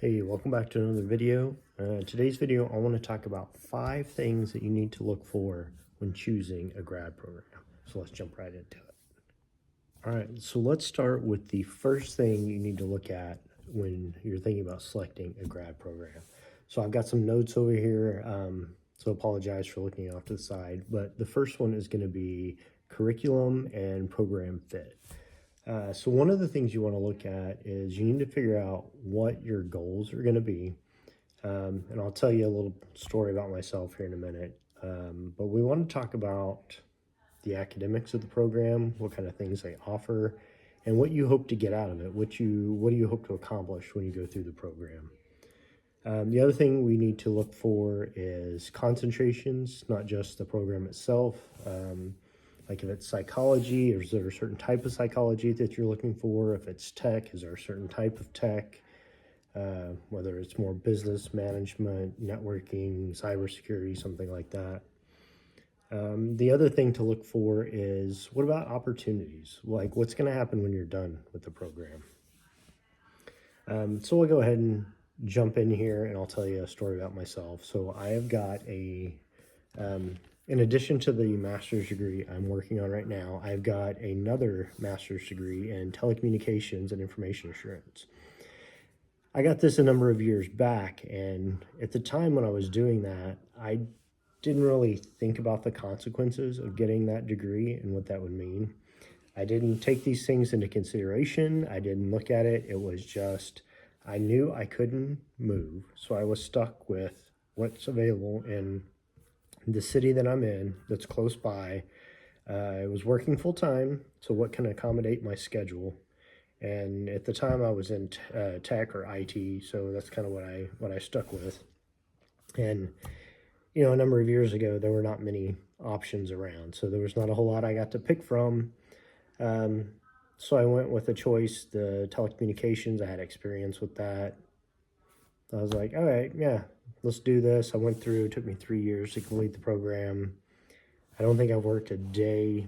Hey, welcome back to another video. Today's video, I want to talk about 5 things that you need to look for when choosing a grad program. So let's jump right into it. All right, so let's start with the first thing you need to look at when you're thinking about selecting a grad program. So I've got some notes over here, so apologize for looking off to the side, but the first one is going to be curriculum and program fit. So one of the things you want to look at is you need to figure out what your goals are going to be. And I'll tell you a little story about myself here in a minute. But we want to talk about the academics of the program, what kind of things they offer, and what you hope to get out of it. What do you hope to accomplish when you go through the program? The other thing we need to look for is concentrations, not just the program itself. Like if it's psychology, is there a certain type of psychology that you're looking for? If it's tech, is there a certain type of tech? Whether it's more business management, networking, cybersecurity, something like that. The other thing to look for is, what about opportunities? Like what's going to happen when you're done with the program? So we'll go ahead and jump in here and I'll tell you a story about myself. So I have got in addition to the master's degree I'm working on right now, I've got another master's degree in telecommunications and information assurance. I got this a number of years back, and at the time when I was doing that, I didn't really think about the consequences of getting that degree and what that would mean. I didn't take these things into consideration. I didn't look at it. It was just, I knew I couldn't move, so I was stuck with what's available in the city that I'm in that's close by. I was working full time, so what can accommodate my schedule? And at the time I was in tech or IT, so that's kind of what I stuck with. And a number of years ago, there were not many options around, so there was not a whole lot I got to pick from. So I went with a choice, the telecommunications. I had experience with that. I was like, all right, yeah, let's do this. I went through, it took me 3 years to complete the program. I don't think I've worked a day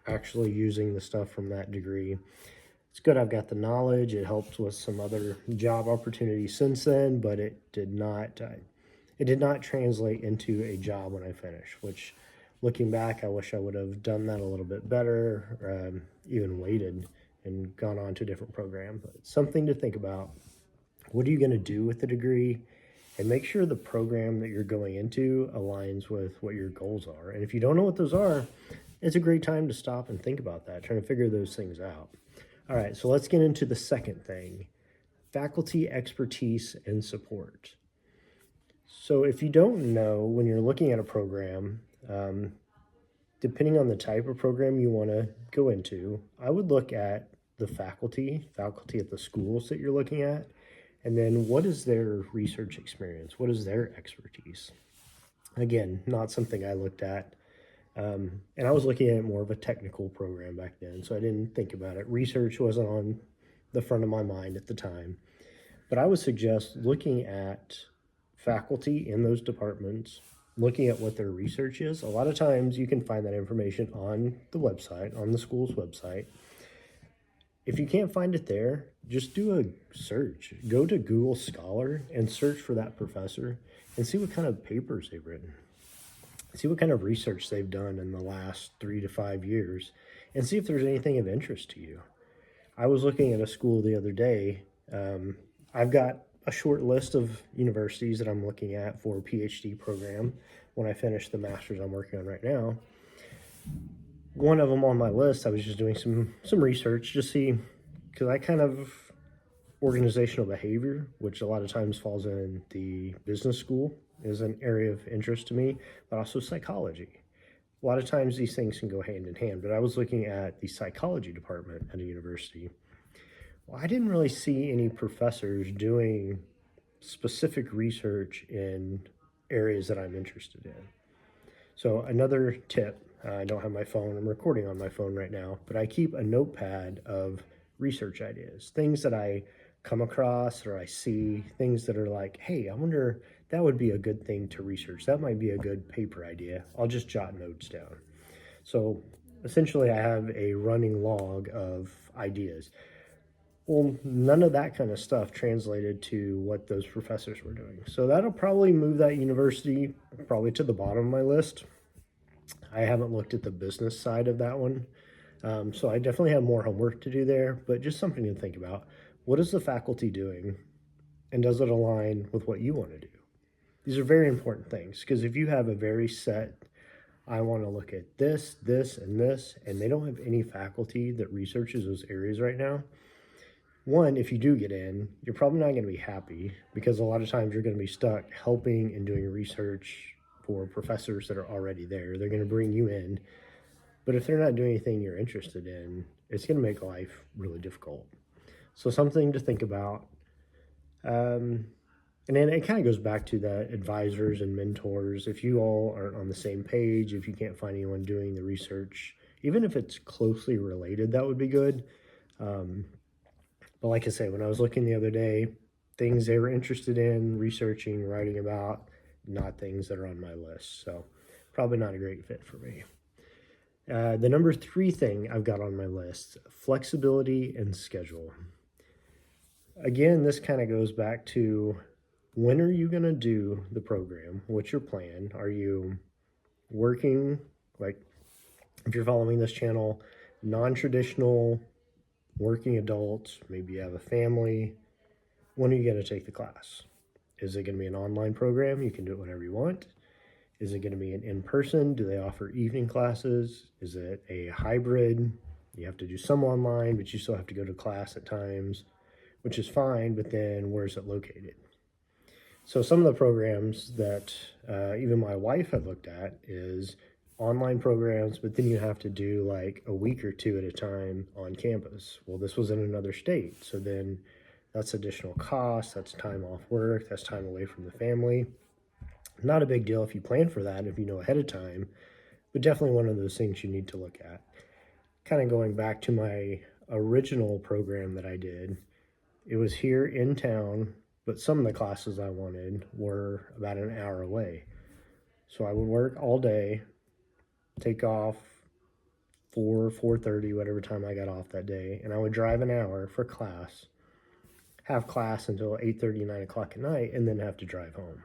actually using the stuff from that degree. It's good I've got the knowledge. It helps with some other job opportunities since then, but it did not translate into a job when I finished, which looking back, I wish I would have done that a little bit better, even waited and gone on to a different program. But it's something to think about. What are you going to do with the degree? And make sure the program that you're going into aligns with what your goals are. And if you don't know what those are, it's a great time to stop and think about that, trying to figure those things out. All right, so let's get into the second thing, faculty expertise and support. So if you don't know, when you're looking at a program, depending on the type of program you want to go into, I would look at the faculty at the schools that you're looking at, and then what is their research experience? What is their expertise? Again, not something I looked at. And I was looking at more of a technical program back then, so I didn't think about it. Research wasn't on the front of my mind at the time. But I would suggest looking at faculty in those departments, looking at what their research is. A lot of times you can find that information on the website, on the school's website. If you can't find it there, just do a search. Go to Google Scholar and search for that professor and see what kind of papers they've written. See what kind of research they've done in the last 3 to 5 years and see if there's anything of interest to you. I was looking at a school the other day. I've got a short list of universities that I'm looking at for a PhD program when I finish the master's I'm working on right now. One of them on my list, I was just doing some research to see, because I kind of, organizational behavior, which a lot of times falls in the business school, is an area of interest to me, but also psychology. A lot of times these things can go hand in hand, but I was looking at the psychology department at a university. Well, I didn't really see any professors doing specific research in areas that I'm interested in. So another tip, I don't have my phone, I'm recording on my phone right now, but I keep a notepad of research ideas, things that I come across or I see, things that are like, hey, I wonder, that would be a good thing to research. That might be a good paper idea. I'll just jot notes down. So essentially I have a running log of ideas. Well, none of that kind of stuff translated to what those professors were doing. So that'll probably move that university probably to the bottom of my list. I haven't looked at the business side of that one. So I definitely have more homework to do there, but just something to think about. What is the faculty doing, and does it align with what you want to do? These are very important things, because if you have a very set, I want to look at this, this, and this, and they don't have any faculty that researches those areas right now, one, if you do get in, you're probably not going to be happy, because a lot of times you're going to be stuck helping and doing research for professors that are already there. They're going to bring you in, but if they're not doing anything you're interested in, it's going to make life really difficult. So something to think about. And then it kind of goes back to that advisors and mentors. If you all aren't on the same page, if you can't find anyone doing the research, even if it's closely related, that would be good. But like I say, when I was looking the other day, things they were interested in, researching, writing about, not things that are on my list. So probably not a great fit for me. The number 3 thing I've got on my list, flexibility and schedule. Again, this kind of goes back to, when are you going to do the program? What's your plan? Are you working, like if you're following this channel, non-traditional working adults, maybe you have a family, when are you going to take the class? Is it going to be an online program? You can do it whenever you want. Is it going to be an in-person? Do they offer evening classes? Is it a hybrid? You have to do some online, but you still have to go to class at times, which is fine, but then where's it located? So some of the programs that even my wife had looked at is online programs, but then you have to do like a week or 2 at a time on campus. Well, this was in another state, so then that's additional cost, that's time off work, that's time away from the family. Not a big deal if you plan for that, if you know ahead of time, but definitely one of those things you need to look at. Kind of going back to my original program that I did, it was here in town, but some of the classes I wanted were about an hour away. So I would work all day, take off 4:30, whatever time I got off that day, and I would drive an hour for class, have class until 8:30, 9 o'clock at night, and then have to drive home.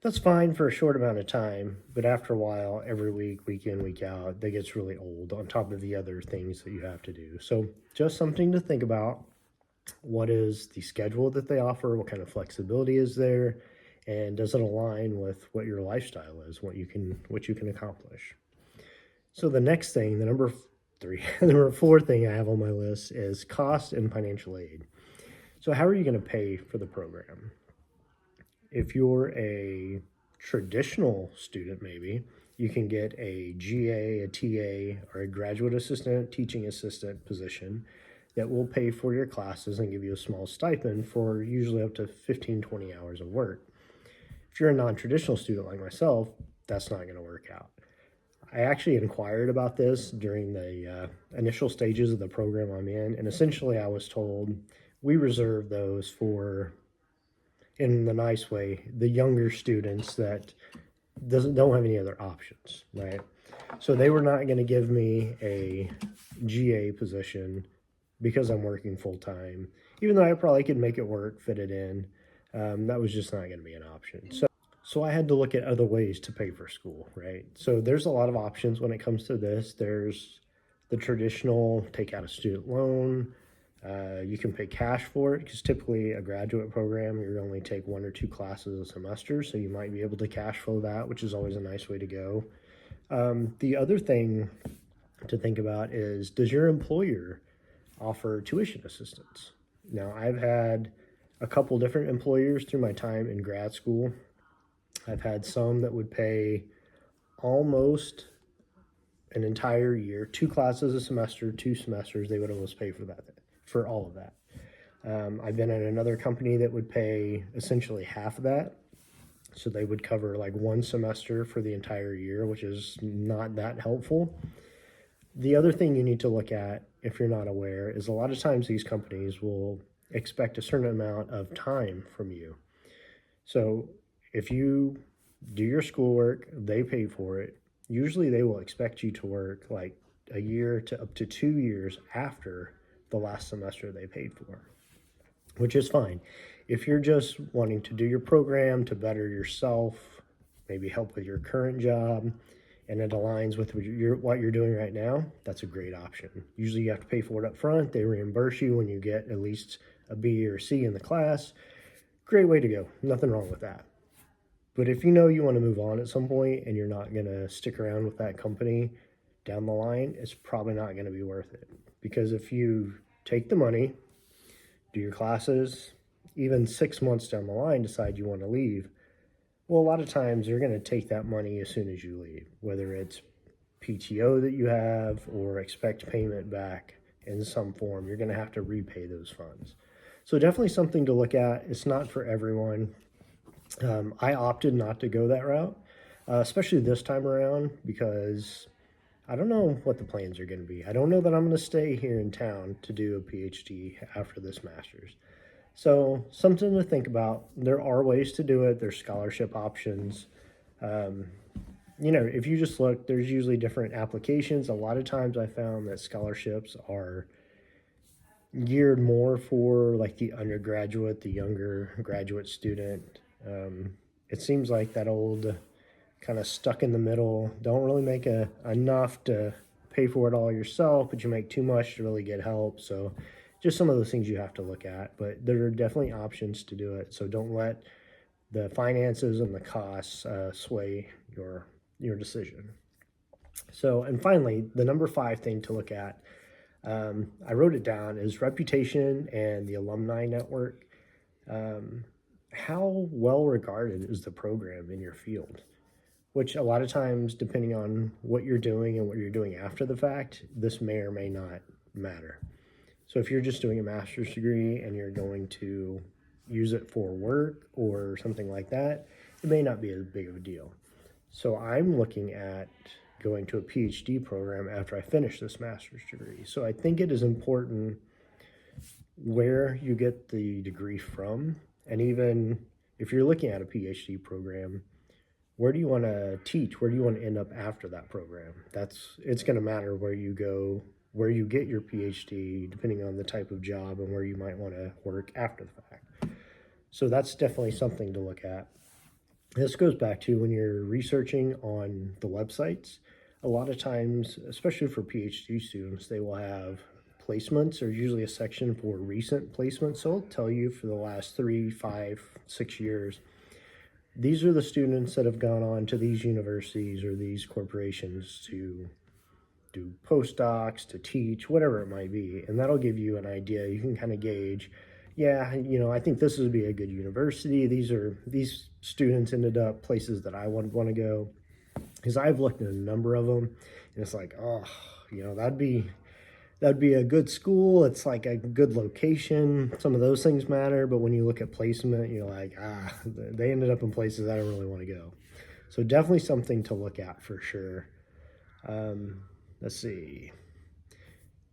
That's fine for a short amount of time, but after a while, every week, week in, week out, that gets really old on top of the other things that you have to do. So just something to think about. What is the schedule that they offer? What kind of flexibility is there? And does it align with what your lifestyle is, what you can accomplish? So the next thing, the number 3, the number 4 thing I have on my list is cost and financial aid. So how are you going to pay for the program? If you're a traditional student, maybe you can get a GA, a TA, or a graduate assistant, teaching assistant position that will pay for your classes and give you a small stipend for usually up to 15, 20 hours of work. If you're a non-traditional student like myself, that's not going to work out. I actually inquired about this during the initial stages of the program I'm in, and essentially I was told we reserve those for, in the nice way, the younger students that don't have any other options, right? So they were not going to give me a GA position because I'm working full-time, even though I probably could make it work, fit it in. That was just not going to be an option. So I had to look at other ways to pay for school, right? So there's a lot of options when it comes to this. There's the traditional take out a student loan. You can pay cash for it, because typically a graduate program, you only take 1 or 2 classes a semester, so you might be able to cash flow that, which is always a nice way to go. The other thing to think about is, does your employer offer tuition assistance? Now, I've had a couple different employers through my time in grad school. I've had some that would pay almost an entire year, 2 classes a semester, 2 semesters, they would almost pay for that, for all of that. I've been at another company that would pay essentially half of that. So they would cover like 1 semester for the entire year, which is not that helpful. The other thing you need to look at, if you're not aware, is a lot of times these companies will expect a certain amount of time from you. So if you do your schoolwork, they pay for it. Usually they will expect you to work like a year to up to 2 years after the last semester they paid for, which is fine. If you're just wanting to do your program to better yourself, maybe help with your current job, and it aligns with what you're doing right now, that's a great option. Usually you have to pay for it up front. They reimburse you when you get at least a B or C in the class. Great way to go. Nothing wrong with that. But if you know you want to move on at some point and you're not going to stick around with that company down the line, it's probably not going to be worth it. Because if you take the money, do your classes, even 6 months down the line decide you want to leave, well, a lot of times you're going to take that money as soon as you leave, whether it's PTO that you have or expect payment back in some form. You're going to have to repay those funds. So definitely something to look at. It's not for everyone. I opted not to go that route, especially this time around, because I don't know what the plans are going to be. I don't know that I'm going to stay here in town to do a PhD after this master's. So something to think about. There are ways to do it. There's scholarship options. If you just look, there's usually different applications. A lot of times I found that scholarships are geared more for like the undergraduate, the younger graduate student. It seems like that old kind of stuck in the middle, don't really make enough to pay for it all yourself, but you make too much to really get help. So just some of those things you have to look at, but there are definitely options to do it. So don't let the finances and the costs sway your decision. So, and finally, the number 5 thing to look at, I wrote it down, is reputation and the alumni network. How well regarded is the program in your field? Which a lot of times, depending on what you're doing and what you're doing after the fact, this may or may not matter. So if you're just doing a master's degree and you're going to use it for work or something like that, it may not be as big of a deal. So I'm looking at going to a PhD program after I finish this master's degree. So I think it is important where you get the degree from, and even if you're looking at a PhD program, where do you want to teach? Where do you want to end up after that program? It's going to matter where you go, where you get your PhD, depending on the type of job and where you might want to work after the fact. So that's definitely something to look at. This goes back to when you're researching on the websites. A lot of times, especially for PhD students, they will have placements. There's usually a section for recent placements. So it'll tell you for the last 3, 5, 6 years, these are the students that have gone on to these universities or these corporations to do postdocs, to teach, whatever it might be. And that'll give you an idea. You can kind of gauge, yeah, I think this would be a good university. These students ended up places that I would want to go. Because I've looked at a number of them, and it's like, oh, that'd be a good school. It's like a good location. Some of those things matter, but when you look at placement, you're like, they ended up in places I don't really want to go. So definitely something to look at for sure. Let's see.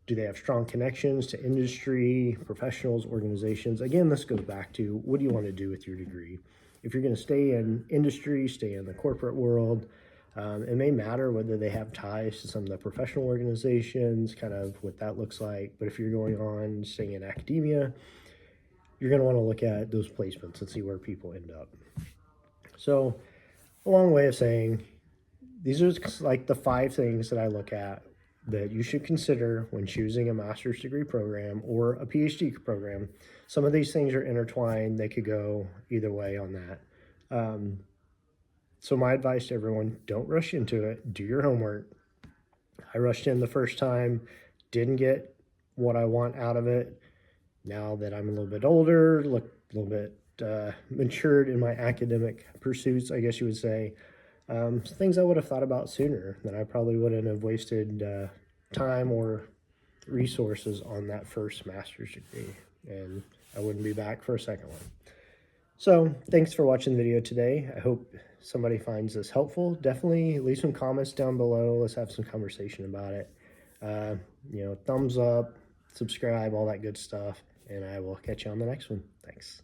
Do they have strong connections to industry, professionals, organizations? Again, this goes back to what do you want to do with your degree? If you're going to stay in industry, stay in the corporate world, it may matter whether they have ties to some of the professional organizations, kind of what that looks like. But if you're going on staying in academia, you're going to want to look at those placements and see where people end up. So a long way of saying, these are like the 5 things that I look at that you should consider when choosing a master's degree program or a PhD program. Some of these things are intertwined. They could go either way on that. So my advice to everyone, don't rush into it. Do your homework. I rushed in the first time, didn't get what I want out of it. Now that I'm a little bit older, look a little bit matured in my academic pursuits, I guess you would say, things I would have thought about sooner, then I probably wouldn't have wasted time or resources on that first master's degree, and I wouldn't be back for a second one. So thanks for watching the video today. I hope somebody finds this helpful. Definitely leave some comments down below. Let's have some conversation about it. Thumbs up, subscribe, all that good stuff, and I will catch you on the next one. Thanks.